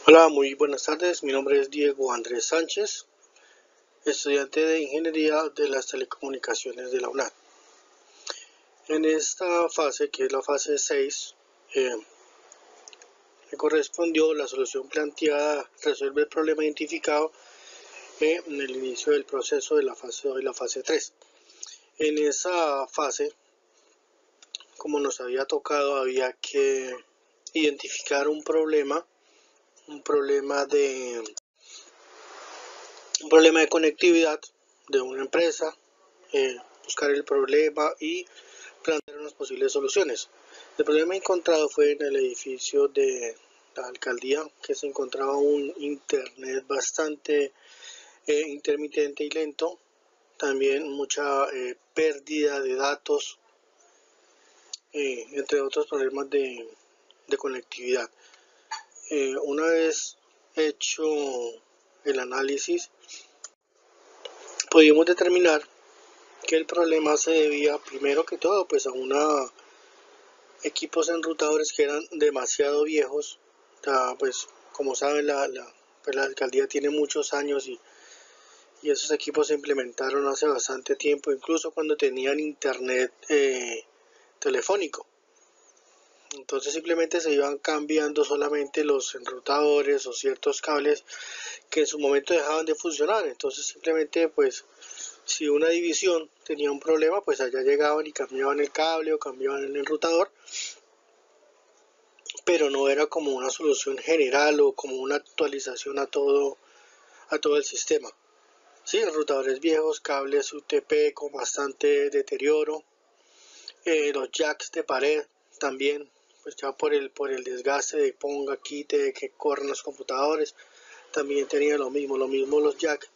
Hola, muy buenas tardes. Mi nombre es Diego Andrés Sánchez, estudiante de Ingeniería de las Telecomunicaciones de la UNAM. En esta fase, que es la fase 6, me correspondió la solución planteada, resuelve el problema identificado en el inicio del proceso de la fase 2 y la fase 3. En esa fase, como nos había tocado, había que identificar un problema de conectividad de una empresa, buscar el problema y plantear unas posibles soluciones. El problema encontrado fue en el edificio de la alcaldía, que se encontraba un internet bastante intermitente y lento, también mucha pérdida de datos, entre otros problemas de conectividad. Una vez hecho el análisis, pudimos determinar que el problema se debía primero que todo pues a equipos enrutadores que eran demasiado viejos. Pues como saben, pues la alcaldía tiene muchos años y esos equipos se implementaron hace bastante tiempo, incluso cuando tenían internet telefónico. Entonces simplemente se iban cambiando solamente los enrutadores o ciertos cables que en su momento dejaban de funcionar. Entonces simplemente pues si una división tenía un problema, pues allá llegaban y cambiaban el cable o cambiaban el enrutador, pero no era como una solución general o como una actualización a todo el sistema. Sí, enrutadores viejos, cables UTP con bastante deterioro, los jacks de pared también, pues ya por el desgaste de ponga, quite, de que corren los computadores, también tenía lo mismo los jacks,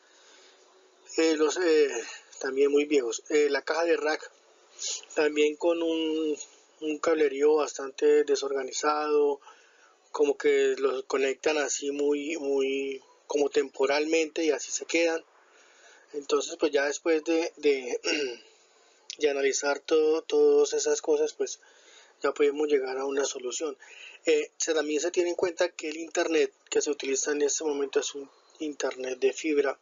también muy viejos. La caja de rack también con un cablerío bastante desorganizado, como que los conectan así muy como temporalmente y así se quedan. Entonces pues ya después de analizar todas esas cosas, pues ya podemos llegar a una solución. También se tiene en cuenta que el internet que se utiliza en este momento es un internet de fibra,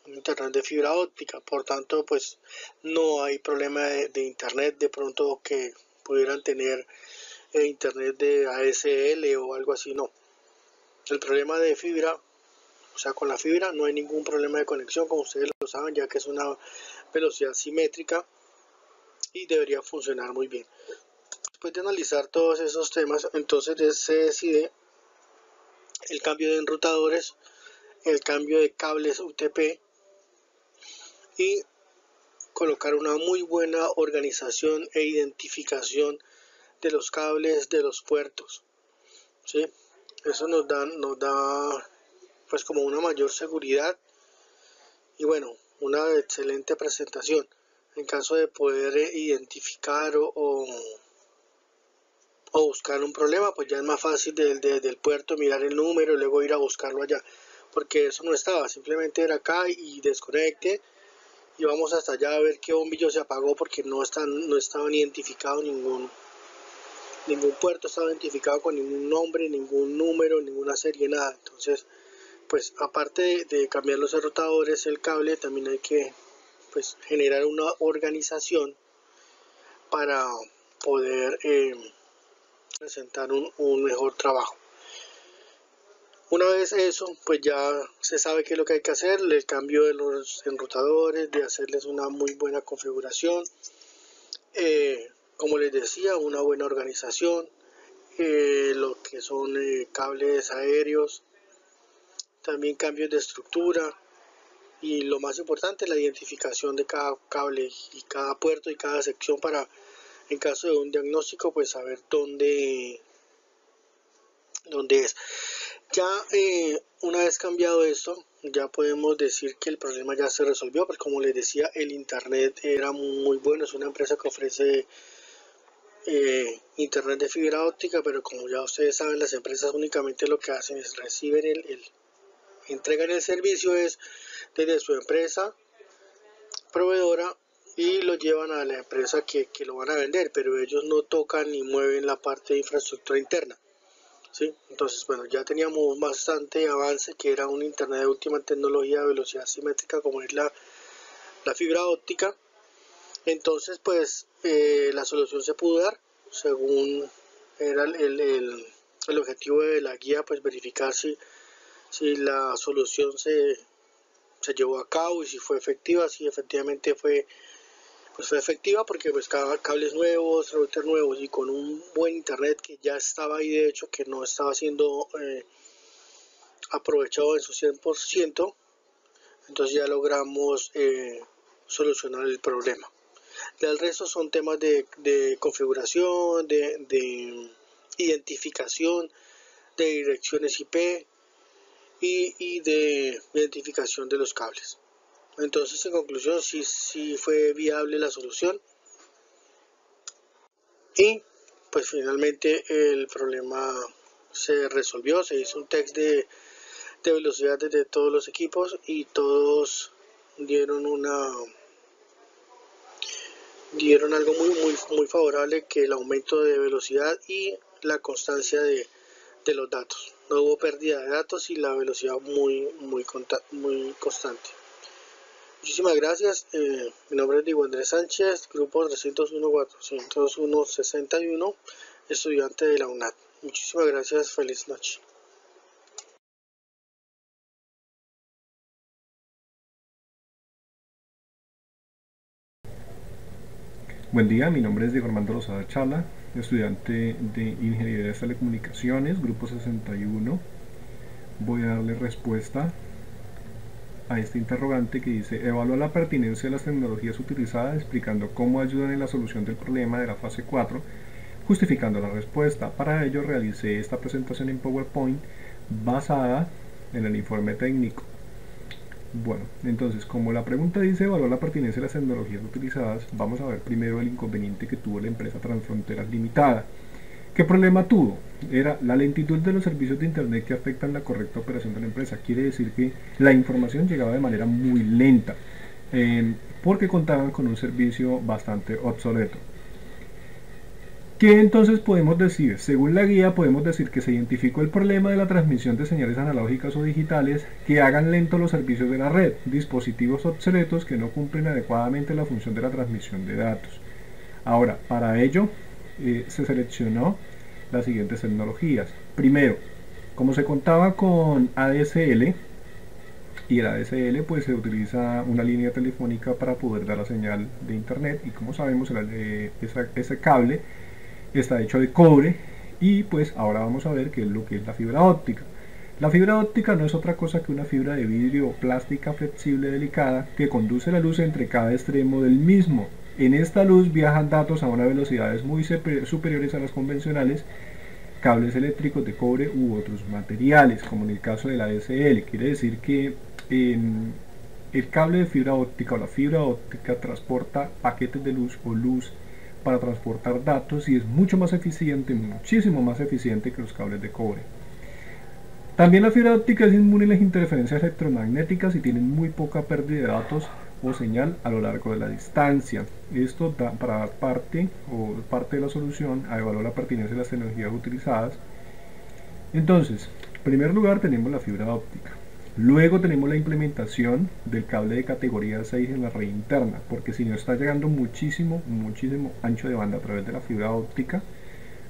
un internet de fibra óptica, por tanto pues no hay problema de internet de pronto que pudieran tener internet de ASL o algo así, no. El problema de fibra, o sea, con la fibra no hay ningún problema de conexión, como ustedes lo saben, ya que es una velocidad simétrica y debería funcionar muy bien. Después de analizar todos esos temas, entonces se decide el cambio de enrutadores, el cambio de cables UTP y colocar una muy buena organización e identificación de los cables de los puertos, ¿sí? Eso nos da pues como una mayor seguridad y bueno, una excelente presentación en caso de poder identificar o buscar un problema, pues ya es más fácil del puerto mirar el número y luego ir a buscarlo allá, porque eso no estaba, simplemente era acá y desconecte y vamos hasta allá a ver qué bombillo se apagó porque no estaban identificados ningún puerto estaba identificado con ningún nombre, ningún número, ninguna serie, nada. Entonces pues aparte de cambiar los enrutadores, el cable, también hay que pues generar una organización para poder presentar un mejor trabajo. Una vez eso, pues ya se sabe qué es lo que hay que hacer, el cambio de los enrutadores, de hacerles una muy buena configuración, como les decía, una buena organización, lo que son cables aéreos, también cambios de estructura y lo más importante, la identificación de cada cable y cada puerto y cada sección para, en caso de un diagnóstico, pues saber dónde es. Ya una vez cambiado esto, ya podemos decir que el problema ya se resolvió, porque como les decía, el internet era muy bueno, es una empresa que ofrece internet de fibra óptica, pero como ya ustedes saben, las empresas únicamente lo que hacen es reciben entregan el servicio es desde su empresa proveedora y lo llevan a la empresa que lo van a vender, pero ellos no tocan ni mueven la parte de infraestructura interna. ¿sí? Entonces, bueno, ya teníamos bastante avance, que era un internet de última tecnología de velocidad simétrica como es la fibra óptica. Entonces, pues la solución se pudo dar según era el objetivo de la guía, pues verificar si la solución se llevó a cabo y si fue efectiva. Si efectivamente fue efectiva, porque pues cables nuevos, routers nuevos y con un buen internet que ya estaba ahí, de hecho, que no estaba siendo aprovechado en su 100%, entonces ya logramos solucionar el problema. Ya el resto son temas de configuración, de identificación, de direcciones IP y de identificación de los cables. Entonces, en conclusión, sí fue viable la solución y pues finalmente el problema se resolvió. Se hizo un test de velocidad desde todos los equipos y todos dieron algo muy favorable, que el aumento de velocidad y la constancia de los datos. No hubo pérdida de datos y la velocidad muy constante. Muchísimas gracias. Mi nombre es Diego Andrés Sánchez, grupo 301-401-61, estudiante de la UNAD. Muchísimas gracias. Feliz noche. Buen día, mi nombre es Diego Armando Lozada Chala, estudiante de Ingeniería de Telecomunicaciones, grupo 61. Voy a darle respuesta a este interrogante que dice: evalúa la pertinencia de las tecnologías utilizadas, explicando cómo ayudan en la solución del problema de la fase 4, justificando la respuesta. Para ello realicé esta presentación en PowerPoint basada en el informe técnico. Bueno, entonces, como la pregunta dice evaluar la pertinencia de las tecnologías utilizadas, vamos a ver primero el inconveniente que tuvo la empresa Transfronteras Limitada. ¿Qué problema tuvo? Era la lentitud de los servicios de internet que afectan la correcta operación de la empresa. Quiere decir que la información llegaba de manera muy lenta, porque contaban con un servicio bastante obsoleto. ¿Qué entonces podemos decir? Según la guía podemos decir que se identificó el problema de la transmisión de señales analógicas o digitales que hagan lentos los servicios de la red, dispositivos obsoletos que no cumplen adecuadamente la función de la transmisión de datos. Ahora, para ello se seleccionó las siguientes tecnologías. Primero, como se contaba con ADSL, y el ADSL pues se utiliza una línea telefónica para poder dar la señal de internet, y como sabemos ese cable está hecho de cobre, y pues ahora vamos a ver qué es lo que es la fibra óptica. La fibra óptica no es otra cosa que una fibra de vidrio plástica flexible delicada que conduce la luz entre cada extremo del mismo. En esta luz viajan datos a unas velocidades muy superiores a las convencionales, cables eléctricos de cobre u otros materiales, como en el caso de la ADSL. Quiere decir que el cable de fibra óptica o la fibra óptica transporta paquetes de luz o luz para transportar datos, y es mucho más eficiente, muchísimo más eficiente que los cables de cobre. También la fibra óptica es inmune a las interferencias electromagnéticas y tiene muy poca pérdida de datos o señal a lo largo de la distancia. Esto da para dar parte de la solución a evaluar la pertinencia de las tecnologías utilizadas. Entonces, en primer lugar tenemos la fibra óptica. Luego tenemos la implementación del cable de categoría 6 en la red interna, porque si no está llegando muchísimo ancho de banda a través de la fibra óptica,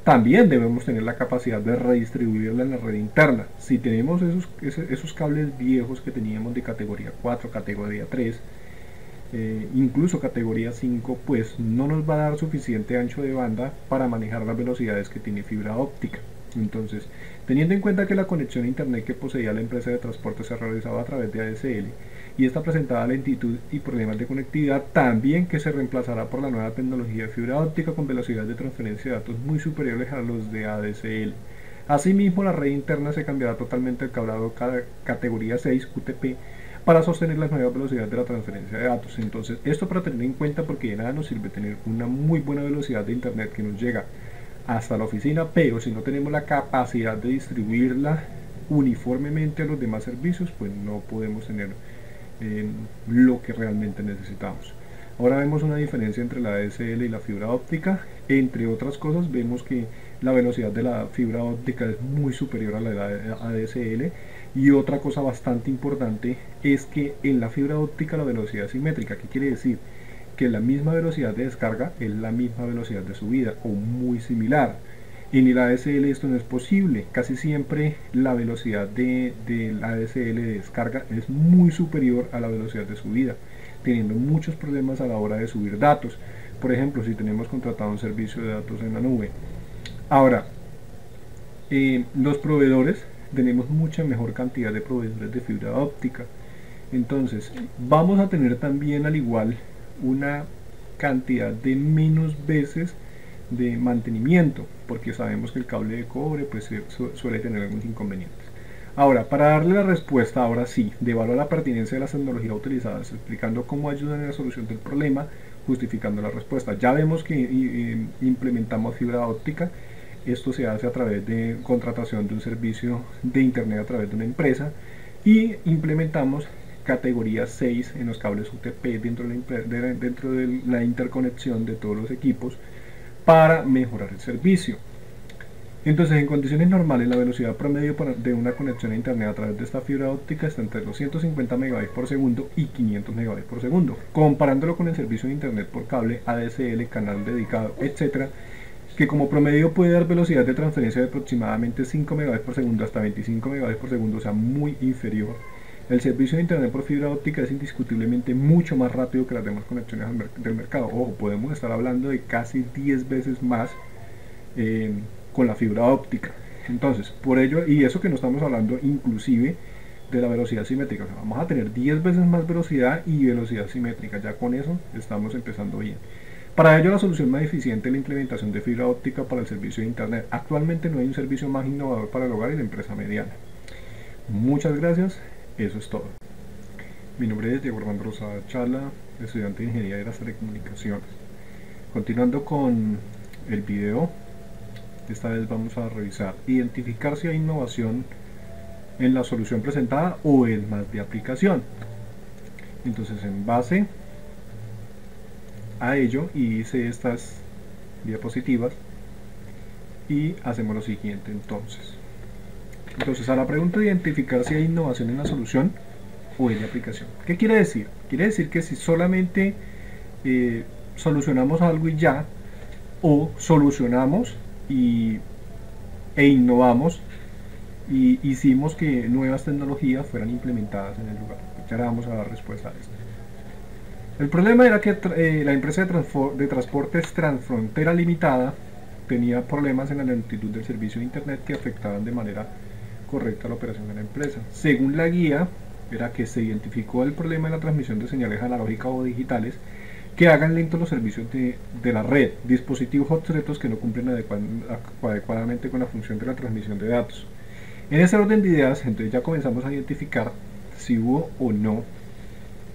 también debemos tener la capacidad de redistribuirla en la red interna. Si tenemos esos cables viejos que teníamos de categoría 4, categoría 3, incluso categoría 5, pues no nos va a dar suficiente ancho de banda para manejar las velocidades que tiene fibra óptica. Entonces, teniendo en cuenta que la conexión a internet que poseía la empresa de transporte se realizaba a través de ADSL, y esta presentaba lentitud y problemas de conectividad, también que se reemplazará por la nueva tecnología de fibra óptica con velocidades de transferencia de datos muy superiores a los de ADSL. Asimismo, la red interna se cambiará totalmente al cableado categoría 6 UTP para sostener las nuevas velocidades de la transferencia de datos. Entonces, esto para tener en cuenta, porque de nada nos sirve tener una muy buena velocidad de internet que nos llega hasta la oficina, pero si no tenemos la capacidad de distribuirla uniformemente a los demás servicios, pues no podemos tener lo que realmente necesitamos. Ahora vemos una diferencia entre la ADSL y la fibra óptica. Entre otras cosas, vemos que la velocidad de la fibra óptica es muy superior a la de la ADSL. Y otra cosa bastante importante es que en la fibra óptica la velocidad es simétrica. ¿Qué quiere decir? Que la misma velocidad de descarga es la misma velocidad de subida o muy similar. En el ADSL esto no es posible. Casi siempre la velocidad del ADSL de descarga es muy superior a la velocidad de subida, teniendo muchos problemas a la hora de subir datos. Por ejemplo, si tenemos contratado un servicio de datos en la nube. Ahora, los proveedores, tenemos mucha mejor cantidad de proveedores de fibra óptica. Entonces, vamos a tener también al igual una cantidad de menos veces de mantenimiento, porque sabemos que el cable de cobre pues suele tener algunos inconvenientes. Ahora, para darle la respuesta, ahora sí, de evaluar la pertinencia de las tecnologías utilizadas, explicando cómo ayudan en la solución del problema, justificando la respuesta. Ya vemos que implementamos fibra óptica. Esto se hace a través de contratación de un servicio de internet a través de una empresa, y implementamos categoría 6 en los cables UTP dentro de la interconexión de todos los equipos para mejorar el servicio. Entonces, en condiciones normales, la velocidad promedio de una conexión a internet a través de esta fibra óptica está entre los 150 MB por segundo y 500 MB por segundo. Comparándolo con el servicio de internet por cable, ADSL, canal dedicado, etc., que como promedio puede dar velocidad de transferencia de aproximadamente 5 MB por segundo hasta 25 MB por segundo, o sea, muy inferior. El servicio de internet por fibra óptica es indiscutiblemente mucho más rápido que las demás conexiones del mercado. Ojo, podemos estar hablando de casi 10 veces más con la fibra óptica. Entonces, por ello, y eso que no estamos hablando inclusive de la velocidad simétrica, o sea, vamos a tener 10 veces más velocidad y velocidad simétrica. Ya con eso estamos empezando bien. Para ello, la solución más eficiente es la implementación de fibra óptica para el servicio de internet. Actualmente no hay un servicio más innovador para el hogar y la empresa mediana. Muchas gracias, eso es todo. Mi nombre es Diego Armando Rosada Chala, estudiante de Ingeniería de las Telecomunicaciones. Continuando con el video, esta vez vamos a revisar, identificar si hay innovación en la solución presentada o es más de aplicación. Entonces, en base a ello, hice estas diapositivas y hacemos lo siguiente. Entonces, a la pregunta de identificar si hay innovación en la solución o es de aplicación, ¿qué quiere decir? Quiere decir que si solamente solucionamos algo y ya, o solucionamos e innovamos y hicimos que nuevas tecnologías fueran implementadas en el lugar. Ya vamos a dar respuesta a esto. El problema era que la empresa de transportes Transfrontera Limitada tenía problemas en la lentitud del servicio de internet que afectaban de manera correcta la operación de la empresa. Según la guía, era que se identificó el problema en la transmisión de señales analógicas o digitales que hagan lentos los servicios de la red, dispositivos obsoletos que no cumplen adecuadamente con la función de la transmisión de datos. En ese orden de ideas, entonces ya comenzamos a identificar si hubo o no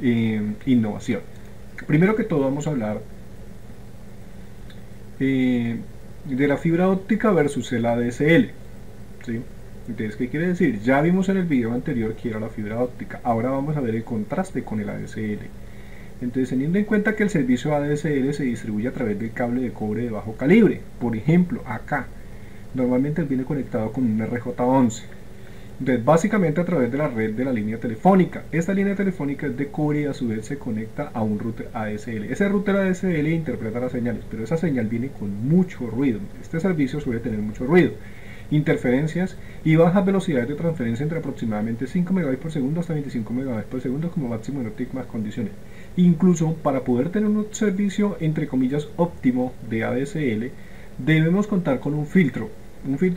innovación. Primero que todo vamos a hablar de la fibra óptica versus el ADSL, ¿sí? Entonces, ¿qué quiere decir? Ya vimos en el video anterior que era la fibra óptica, ahora vamos a ver el contraste con el ADSL. Entonces, teniendo en cuenta que el servicio ADSL se distribuye a través del cable de cobre de bajo calibre, por ejemplo, acá, normalmente viene conectado con un RJ11. Entonces, básicamente a través de la red de la línea telefónica. Esta línea telefónica es de cobre y a su vez se conecta a un router ADSL. Ese router ADSL interpreta las señales, pero esa señal viene con mucho ruido. Este servicio suele tener mucho ruido, interferencias y bajas velocidades de transferencia entre aproximadamente 5 MB por segundo hasta 25 MB por segundo como máximo en óptimas condiciones. Incluso para poder tener un servicio entre comillas óptimo de ADSL, debemos contar con un filtro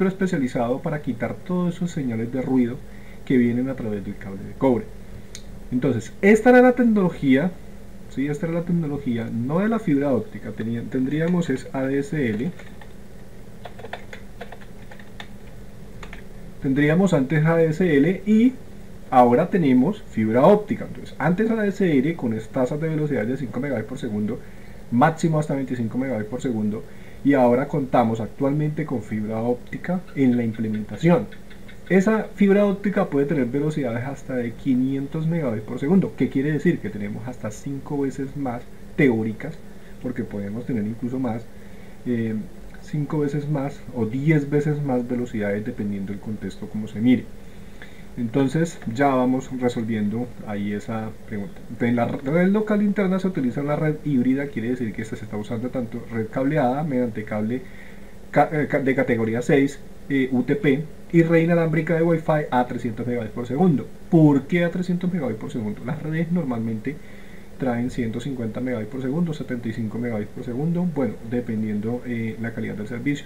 especializado para quitar todas esas señales de ruido que vienen a través del cable de cobre. Entonces, esta era la tecnología, ¿sí? Esta era la tecnología no de la fibra óptica, tendríamos es ADSL, tendríamos antes ADSL y ahora tenemos fibra óptica. Entonces, antes ADSL con tasas de velocidad de 5 MB por segundo, máximo hasta 25 MB por segundo, y ahora contamos actualmente con fibra óptica en la implementación. Esa fibra óptica puede tener velocidades hasta de 500 MB por segundo. ¿Qué quiere decir? Que tenemos hasta 5 veces más teóricas, porque podemos tener incluso más 5 veces más o 10 veces más velocidades dependiendo del contexto como se mire. Entonces ya vamos resolviendo ahí esa pregunta. En la red local interna se utiliza una red híbrida, quiere decir que esta se está usando tanto red cableada mediante cable de categoría 6 UTP y red inalámbrica de Wi-Fi a 300 megabits por segundo. ¿Por qué a 300 megabits por segundo? Las redes normalmente traen 150 megabits por segundo, 75 megabits por segundo, bueno, dependiendo la calidad del servicio.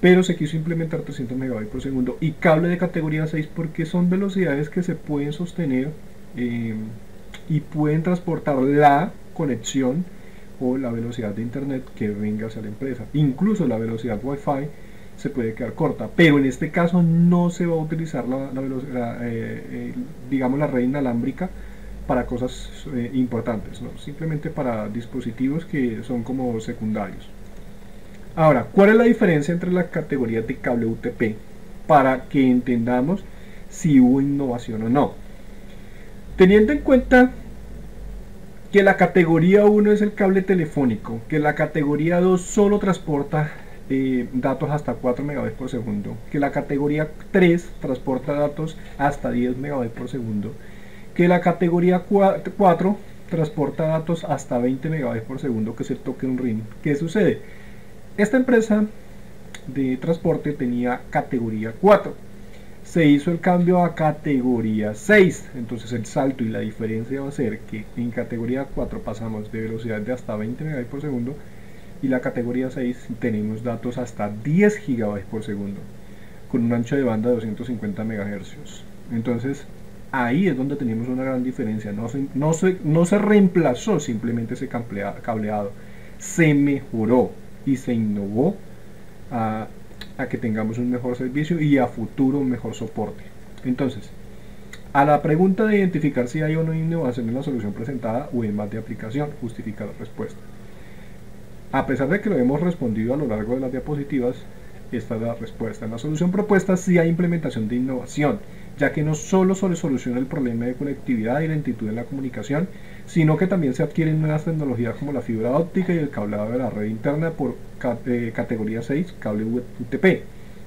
Pero se quiso implementar 300 megabits por segundo y cable de categoría 6 porque son velocidades que se pueden sostener y pueden transportar la conexión o la velocidad de internet que venga hacia la empresa. Incluso la velocidad Wi-Fi se puede quedar corta, pero en este caso no se va a utilizar digamos la red inalámbrica para cosas importantes, ¿no? Simplemente para dispositivos que son como secundarios. Ahora, ¿cuál es la diferencia entre las categorías de cable UTP? Para que entendamos si hubo innovación o no. Teniendo en cuenta que la categoría 1 es el cable telefónico, que la categoría 2 solo transporta datos hasta 4 megabits por segundo, que la categoría 3 transporta datos hasta 10 megabits por segundo, que la categoría 4 transporta datos hasta 20 megabits por segundo, que se toque un ring. ¿Qué sucede? Esta empresa de transporte tenía categoría 4. Se hizo el cambio a categoría 6. Entonces el salto y la diferencia va a ser que en categoría 4 pasamos de velocidad de hasta 20 megabits por segundo y la categoría 6 tenemos datos hasta 10 gigabytes por segundo con un ancho de banda de 250 MHz. Entonces ahí es donde tenemos una gran diferencia. No se reemplazó simplemente ese cableado, se mejoró y se innovó a que tengamos un mejor servicio y a futuro un mejor soporte. Entonces, a la pregunta de identificar si hay o no innovación en la solución presentada o en más de aplicación, justifica la respuesta. A pesar de que lo hemos respondido a lo largo de las diapositivas, esta es la respuesta. En la solución propuesta sí hay implementación de innovación, ya que no solo se soluciona el problema de conectividad y lentitud en la comunicación, sino que también se adquieren nuevas tecnologías como la fibra óptica y el cableado de la red interna por categoría 6, cable UTP,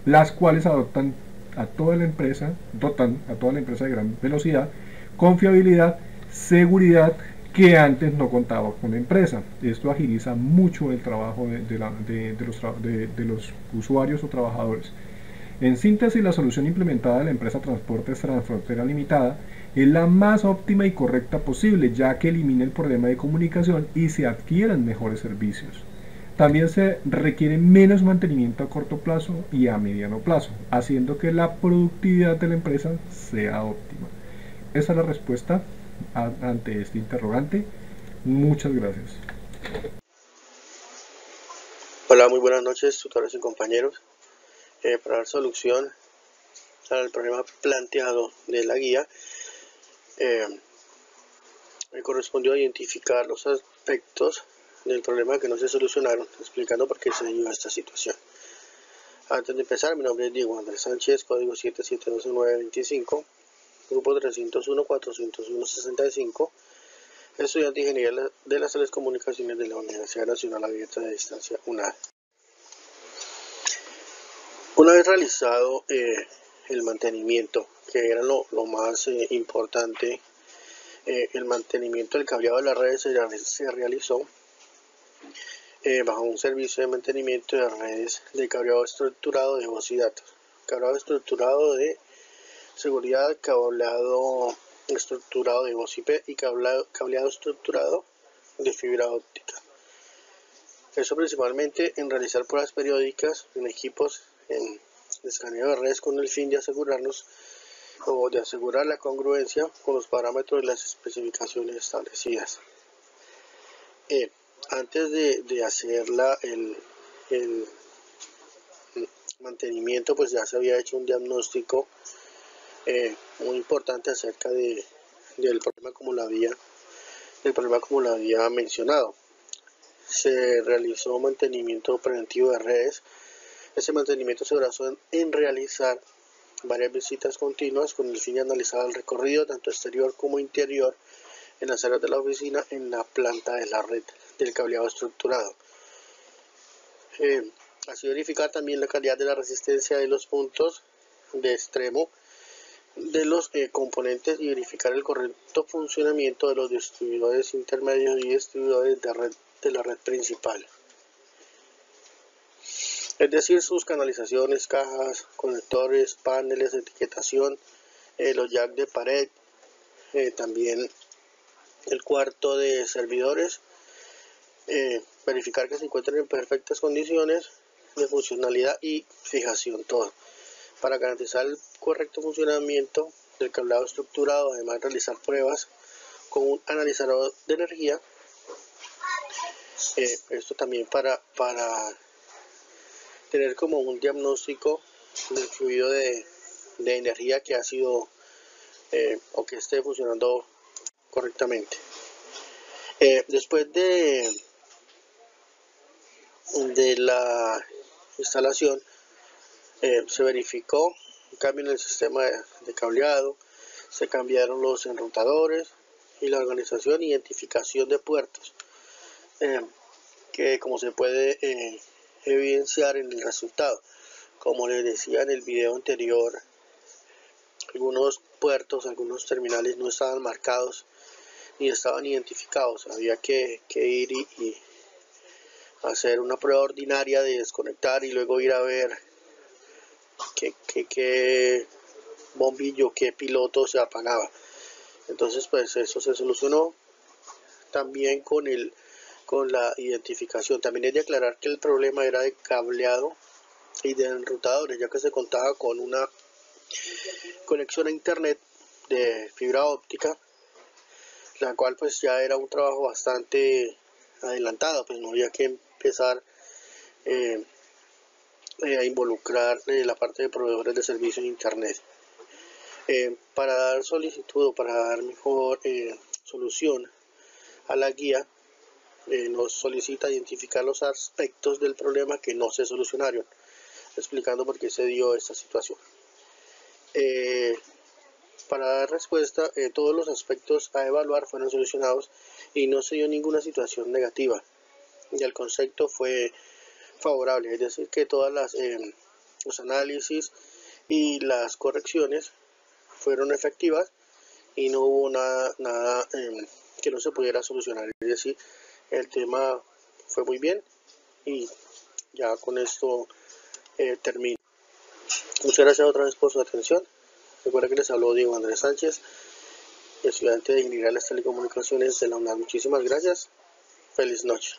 las cuales dotan a toda la empresa de gran velocidad, confiabilidad, seguridad, que antes no contaba con la empresa. Esto agiliza mucho el trabajo de los usuarios o trabajadores. En síntesis, la solución implementada de la empresa Transportes Transfrontera Limitada es la más óptima y correcta posible, ya que elimina el problema de comunicación y se adquieren mejores servicios. También se requiere menos mantenimiento a corto plazo y a mediano plazo, haciendo que la productividad de la empresa sea óptima. Esa es la respuesta ante este interrogante. Muchas gracias. Hola, muy buenas noches, tutores y compañeros. Para dar solución al problema planteado de la guía, me correspondió identificar los aspectos del problema que no se solucionaron, explicando por qué se dio esta situación. Antes de empezar, mi nombre es Diego Andrés Sánchez, código 772925, grupo 301-401-65, estudiante de Ingeniería de las Telecomunicaciones de la Universidad Nacional Abierta de Distancia, UNAD. Una vez realizado el mantenimiento, que era lo más importante, el mantenimiento del cableado de las redes se realizó bajo un servicio de mantenimiento de redes de cableado estructurado de voz y datos, cableado estructurado de seguridad, cableado estructurado de voz IP y cableado estructurado de fibra óptica. Eso principalmente en realizar pruebas periódicas en equipos en escaneo de redes con el fin de asegurarnos o de asegurar la congruencia con los parámetros de las especificaciones establecidas. Antes de hacer el mantenimiento, pues ya se había hecho un diagnóstico muy importante acerca del problema como lo había mencionado. Se realizó mantenimiento preventivo de redes. Ese mantenimiento se basó en realizar varias visitas continuas con el fin de analizar el recorrido tanto exterior como interior en las áreas de la oficina en la planta de la red del cableado estructurado. Así verificar también la calidad de la resistencia de los puntos de extremo de los componentes y verificar el correcto funcionamiento de los distribuidores intermedios y distribuidores de la red principal. Es decir, sus canalizaciones, cajas, conectores, paneles de etiquetación, los jacks de pared, también el cuarto de servidores, verificar que se encuentren en perfectas condiciones de funcionalidad y fijación, todo, para garantizar el correcto funcionamiento del cableado estructurado. Además, realizar pruebas con un analizador de energía, esto también para tener como un diagnóstico del fluido de energía que ha sido o que esté funcionando correctamente. Después de la instalación, se verificó un cambio en el sistema de cableado, se cambiaron los enrutadores y la organización e identificación de puertos, que como se puede evidenciar en el resultado. Como les decía en el video anterior, algunos puertos, algunos terminales no estaban marcados ni estaban identificados. Había que ir y hacer una prueba ordinaria de desconectar y luego ir a ver qué bombillo, qué piloto se apagaba. Entonces pues eso se solucionó también con la identificación. También es de aclarar que el problema era de cableado y de enrutadores, ya que se contaba con una conexión a internet de fibra óptica, la cual pues ya era un trabajo bastante adelantado, pues no había que empezar a involucrar la parte de proveedores de servicios de internet. Para dar solicitud o para dar mejor solución a la guía, nos solicita identificar los aspectos del problema que no se solucionaron, explicando por qué se dio esta situación. Para dar respuesta, todos los aspectos a evaluar fueron solucionados y no se dio ninguna situación negativa, y el concepto fue favorable, es decir, que todas los análisis y las correcciones fueron efectivas y no hubo nada que no se pudiera solucionar. Es decir, el tema fue muy bien y ya con esto termino. Muchas gracias otra vez por su atención. Recuerda que les habló Diego Andrés Sánchez, estudiante de Ingeniería de las Telecomunicaciones de la UNAM. Muchísimas gracias. Feliz noche.